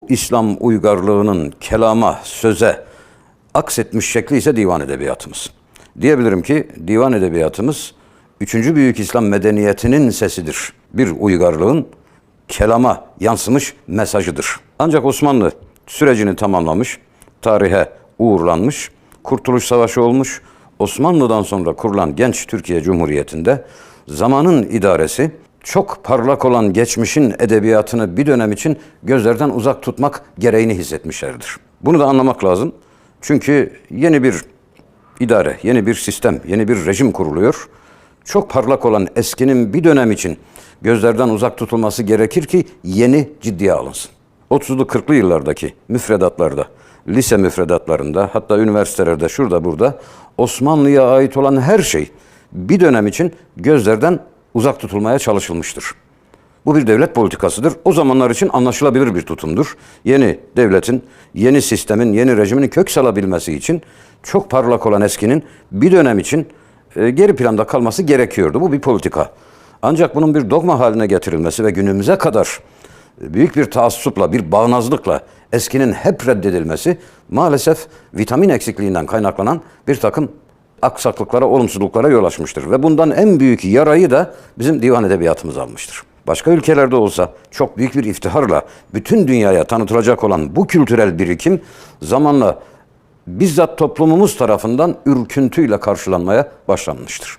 İslam uygarlığının kelama, söze aksetmiş şekli ise divan edebiyatımız. Diyebilirim ki divan edebiyatımız 3. Büyük İslam medeniyetinin sesidir. Bir uygarlığın kelama yansımış mesajıdır. Ancak Osmanlı sürecini tamamlamış, tarihe uğurlanmış, Kurtuluş Savaşı olmuş, Osmanlı'dan sonra kurulan genç Türkiye Cumhuriyeti'nde zamanın idaresi çok parlak olan geçmişin edebiyatını bir dönem için gözlerden uzak tutmak gereğini hissetmişlerdir. Bunu da anlamak lazım. Çünkü yeni bir idare, yeni bir sistem, yeni bir rejim kuruluyor. Çok parlak olan eskinin bir dönem için gözlerden uzak tutulması gerekir ki yeni ciddiye alınsın. 30'lu 40'lı yıllardaki müfredatlarda, lise müfredatlarında, hatta üniversitelerde şurada burada Osmanlı'ya ait olan her şey bir dönem için gözlerden uzak tutulmaya çalışılmıştır. Bu bir devlet politikasıdır. O zamanlar için anlaşılabilir bir tutumdur. Yeni devletin, yeni sistemin, yeni rejimin kök salabilmesi için çok parlak olan eskinin bir dönem için geri planda kalması gerekiyordu. Bu bir politika. Ancak bunun bir dogma haline getirilmesi ve günümüze kadar büyük bir taassupla, bir bağnazlıkla eskinin hep reddedilmesi maalesef vitamin eksikliğinden kaynaklanan bir takım aksaklıklara, olumsuzluklara yol açmıştır. Ve bundan en büyük yarayı da bizim divan edebiyatımız almıştır. Başka ülkelerde olsa çok büyük bir iftiharla bütün dünyaya tanıtılacak olan bu kültürel birikim zamanla bizzat toplumumuz tarafından ürküntüyle karşılanmaya başlanmıştır.